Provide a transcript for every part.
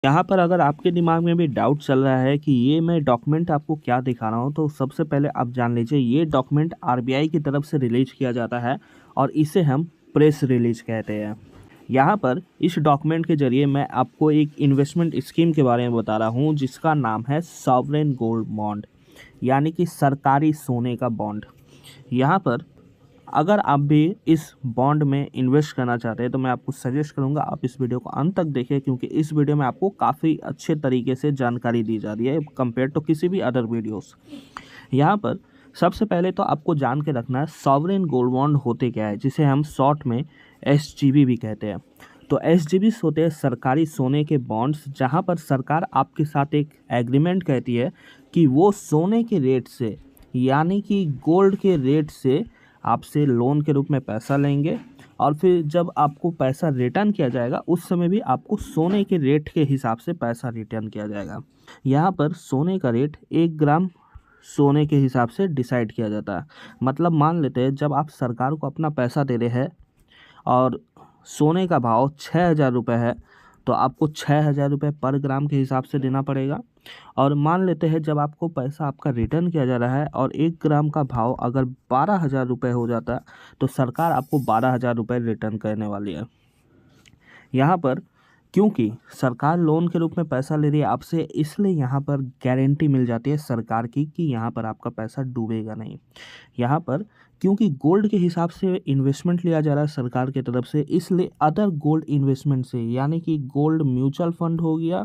यहाँ पर अगर आपके दिमाग में भी डाउट चल रहा है कि ये मैं डॉक्यूमेंट आपको क्या दिखा रहा हूँ, तो सबसे पहले आप जान लीजिए ये डॉक्यूमेंट आरबीआई की तरफ से रिलीज किया जाता है और इसे हम प्रेस रिलीज कहते हैं। यहाँ पर इस डॉक्यूमेंट के जरिए मैं आपको एक इन्वेस्टमेंट स्कीम के बारे में बता रहा हूँ जिसका नाम है सॉवरेन गोल्ड बॉन्ड, यानी कि सरकारी सोने का बॉन्ड। यहाँ पर अगर आप भी इस बॉन्ड में इन्वेस्ट करना चाहते हैं तो मैं आपको सजेस्ट करूंगा आप इस वीडियो को अंत तक देखें, क्योंकि इस वीडियो में आपको काफ़ी अच्छे तरीके से जानकारी दी जा रही है कंपेयर टू किसी भी अदर वीडियोस। यहाँ पर सबसे पहले तो आपको जान के रखना है सॉवरेन गोल्ड बॉन्ड होते क्या है, जिसे हम शॉर्ट में एसजीबी भी कहते हैं। तो एसजीबी होते हैं सरकारी सोने के बॉन्ड्स, जहाँ पर सरकार आपके साथ एक एग्रीमेंट कहती है कि वो सोने के रेट से, यानी कि गोल्ड के रेट से आपसे लोन के रूप में पैसा लेंगे और फिर जब आपको पैसा रिटर्न किया जाएगा उस समय भी आपको सोने के रेट के हिसाब से पैसा रिटर्न किया जाएगा। यहाँ पर सोने का रेट 1 ग्राम सोने के हिसाब से डिसाइड किया जाता है। मतलब मान लेते हैं जब आप सरकार को अपना पैसा दे रहे हैं और सोने का भाव 6,000 रुपये है, तो आपको 6,000 रुपये पर ग्राम के हिसाब से देना पड़ेगा। और मान लेते हैं जब आपको पैसा आपका रिटर्न किया जा रहा है और 1 ग्राम का भाव अगर 12,000 रुपये हो जाता है, तो सरकार आपको 12,000 रुपये रिटर्न करने वाली है। यहाँ पर क्योंकि सरकार लोन के रूप में पैसा ले रही है आपसे, इसलिए यहाँ पर गारंटी मिल जाती है सरकार की कि यहाँ पर आपका पैसा डूबेगा नहीं। यहाँ पर क्योंकि गोल्ड के हिसाब से इन्वेस्टमेंट लिया जा रहा है सरकार की तरफ से, इसलिए अदर गोल्ड इन्वेस्टमेंट से, यानी कि गोल्ड म्यूचुअल फंड हो गया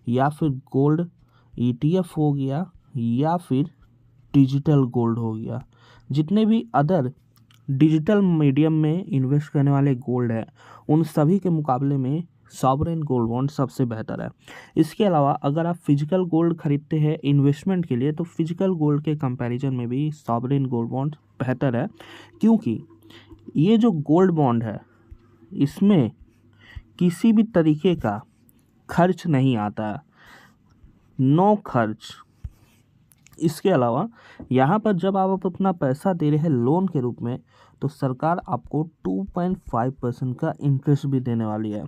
या फिर गोल्ड ईटीएफ हो गया या फिर डिजिटल गोल्ड हो गया, जितने भी अदर डिजिटल मीडियम में इन्वेस्ट करने वाले गोल्ड है, उन सभी के मुकाबले में सॉवरेन गोल्ड बॉन्ड सबसे बेहतर है। इसके अलावा अगर आप फिजिकल गोल्ड खरीदते हैं इन्वेस्टमेंट के लिए, तो फिजिकल गोल्ड के कंपैरिजन में भी सॉवरेन गोल्ड बॉन्ड बेहतर है, क्योंकि ये जो गोल्ड बॉन्ड है इसमें किसी भी तरीके का खर्च नहीं आता, नो खर्च। इसके अलावा यहाँ पर जब आप अपना पैसा दे रहे हैं लोन के रूप में, तो सरकार आपको 2.5% का इंटरेस्ट भी देने वाली है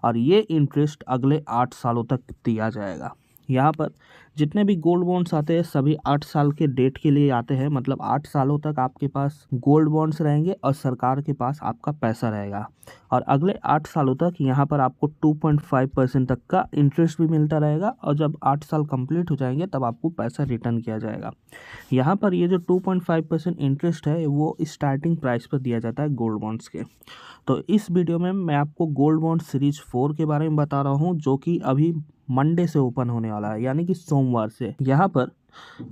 और ये इंटरेस्ट अगले 8 सालों तक दिया जाएगा। यहाँ पर जितने भी गोल्ड बॉन्ड्स आते हैं सभी 8 साल के डेट के लिए आते हैं, मतलब 8 सालों तक आपके पास गोल्ड बॉन्ड्स रहेंगे और सरकार के पास आपका पैसा रहेगा और अगले 8 सालों तक यहाँ पर आपको 2.5% तक का इंटरेस्ट भी मिलता रहेगा और जब 8 साल कंप्लीट हो जाएंगे तब आपको पैसा रिटर्न किया जाएगा। यहाँ पर ये जो 2.5% इंटरेस्ट है वो स्टार्टिंग प्राइस पर दिया जाता है गोल्ड बॉन्ड्स के। तो इस वीडियो में मैं आपको गोल्ड बॉन्ड सीरीज 4 के बारे में बता रहा हूँ, जो कि अभी मंडे से ओपन होने वाला है, यानी कि सोमवार से। यहाँ पर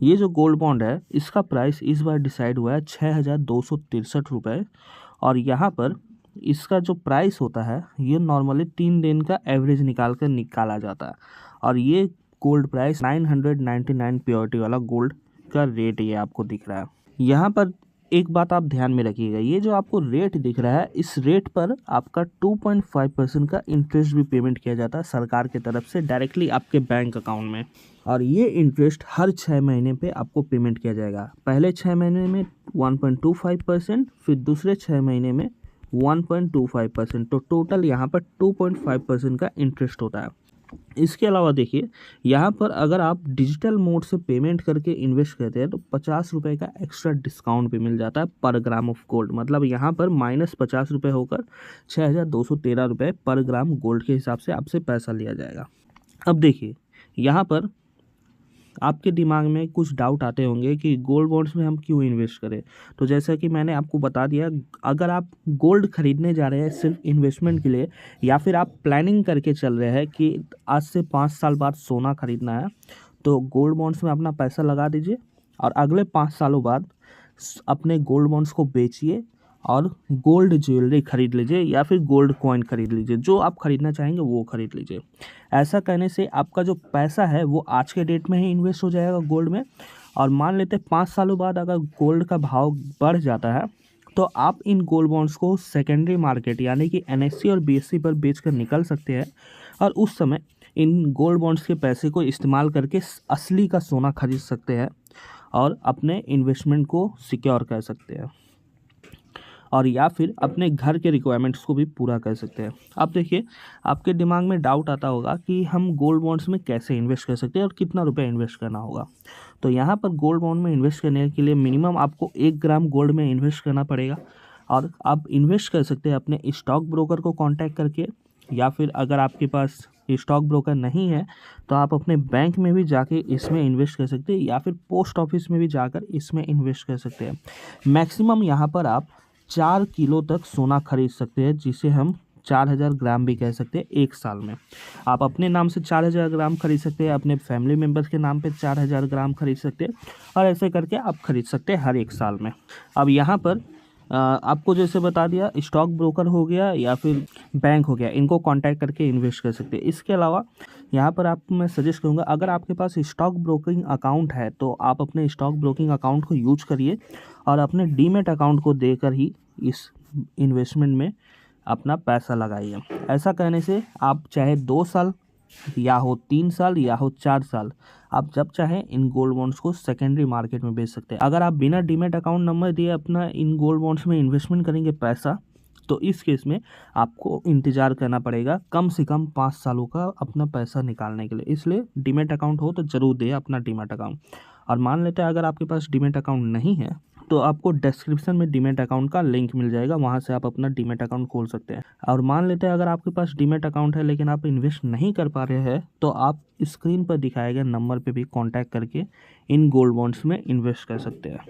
ये जो गोल्ड बॉन्ड है इसका प्राइस इस बार डिसाइड हुआ है 6,263 रुपये और यहाँ पर इसका जो प्राइस होता है ये नॉर्मली 3 दिन का एवरेज निकाला जाता है और ये गोल्ड प्राइस 999 प्योरिटी वाला गोल्ड का रेट ये आपको दिख रहा है। यहाँ पर एक बात आप ध्यान में रखिएगा, ये जो आपको रेट दिख रहा है इस रेट पर आपका 2.5% का इंटरेस्ट भी पेमेंट किया जाता है सरकार की तरफ से डायरेक्टली आपके बैंक अकाउंट में, और ये इंटरेस्ट हर 6 महीने पे आपको पेमेंट किया जाएगा। पहले 6 महीने में 1.25%, फिर दूसरे 6 महीने में 1.25%, तो टोटल यहाँ पर 2.5% का इंटरेस्ट होता है। इसके अलावा देखिए यहाँ पर अगर आप डिजिटल मोड से पेमेंट करके इन्वेस्ट करते हैं तो 50 रुपये का एक्स्ट्रा डिस्काउंट भी मिल जाता है पर ग्राम ऑफ गोल्ड, मतलब यहाँ पर -50 रुपये होकर 6,213 रुपये पर ग्राम गोल्ड के हिसाब से आपसे पैसा लिया जाएगा। अब देखिए यहाँ पर आपके दिमाग में कुछ डाउट आते होंगे कि गोल्ड बॉन्ड्स में हम क्यों इन्वेस्ट करें। तो जैसा कि मैंने आपको बता दिया, अगर आप गोल्ड खरीदने जा रहे हैं सिर्फ इन्वेस्टमेंट के लिए या फिर आप प्लानिंग करके चल रहे हैं कि आज से 5 साल बाद सोना खरीदना है, तो गोल्ड बॉन्ड्स में अपना पैसा लगा दीजिए और अगले 5 सालों बाद अपने गोल्ड बॉन्ड्स को बेचिए और गोल्ड ज्वेलरी खरीद लीजिए या फिर गोल्ड कॉइन खरीद लीजिए, जो आप खरीदना चाहेंगे वो खरीद लीजिए। ऐसा करने से आपका जो पैसा है वो आज के डेट में ही इन्वेस्ट हो जाएगा गोल्ड में, और मान लेते 5 सालों बाद अगर गोल्ड का भाव बढ़ जाता है तो आप इन गोल्ड बॉन्ड्स को सेकेंडरी मार्केट यानी कि एनएससी और बीएससी पर बेचकर निकल सकते हैं और उस समय इन गोल्ड बॉन्ड्स के पैसे को इस्तेमाल करके असली का सोना खरीद सकते हैं और अपने इन्वेस्टमेंट को सिक्योर कर सकते हैं। और या फिर अपने घर के रिक्वायरमेंट्स को भी पूरा कर सकते हैं। अब देखिए, आपके दिमाग में डाउट आता होगा कि हम गोल्ड बॉन्ड्स में कैसे इन्वेस्ट कर सकते हैं और कितना रुपया इन्वेस्ट करना होगा। तो यहाँ पर गोल्ड बॉन्ड में इन्वेस्ट करने के लिए मिनिमम आपको 1 ग्राम गोल्ड में इन्वेस्ट करना पड़ेगा। और आप इन्वेस्ट कर सकते हैं अपने स्टॉक ब्रोकर को कांटेक्ट करके, या फिर अगर आपके पास स्टॉक ब्रोकर नहीं है तो आप अपने बैंक में भी जाके इसमें इन्वेस्ट कर सकते हैं, या फिर पोस्ट ऑफिस में भी जाकर इसमें इन्वेस्ट कर सकते हैं। मैक्सिमम यहाँ पर आप 4 किलो तक सोना खरीद सकते हैं, जिसे हम 4000 ग्राम भी कह सकते हैं 1 साल में। आप अपने नाम से 4000 ग्राम खरीद सकते हैं, अपने फैमिली मेम्बर्स के नाम पे 4000 ग्राम खरीद सकते हैं, और ऐसे करके आप खरीद सकते हैं हर 1 साल में। अब यहाँ पर आपको जैसे बता दिया, स्टॉक ब्रोकर हो गया या फिर बैंक हो गया, इनको कांटेक्ट करके इन्वेस्ट कर सकते हैं। इसके अलावा यहाँ पर आपको मैं सजेस्ट करूँगा, अगर आपके पास स्टॉक ब्रोकिंग अकाउंट है तो आप अपने स्टॉक ब्रोकिंग अकाउंट को यूज करिए और अपने डीमेट अकाउंट को देकर ही इस इन्वेस्टमेंट में अपना पैसा लगाइए। ऐसा करने से आप चाहे 2 साल या हो 3 साल या हो 4 साल, आप जब चाहें इन गोल्ड बॉन्ड्स को सेकेंडरी मार्केट में बेच सकते हैं। अगर आप बिना डीमेट अकाउंट नंबर दिए अपना इन गोल्ड बॉन्ड्स में इन्वेस्टमेंट करेंगे पैसा, तो इस केस में आपको इंतज़ार करना पड़ेगा कम से कम 5 सालों का अपना पैसा निकालने के लिए। इसलिए डीमेट अकाउंट हो तो ज़रूर दें अपना डीमेट अकाउंट। और मान लेते हैं अगर आपके पास डीमेट अकाउंट नहीं है तो आपको डिस्क्रिप्शन में डीमेट अकाउंट का लिंक मिल जाएगा, वहाँ से आप अपना डीमेट अकाउंट खोल सकते हैं। और मान लेते हैं अगर आपके पास डीमेट अकाउंट है लेकिन आप इन्वेस्ट नहीं कर पा रहे हैं, तो आप स्क्रीन पर दिखाए गए नंबर पे भी कांटेक्ट करके इन गोल्ड बॉन्ड्स में इन्वेस्ट कर सकते हैं।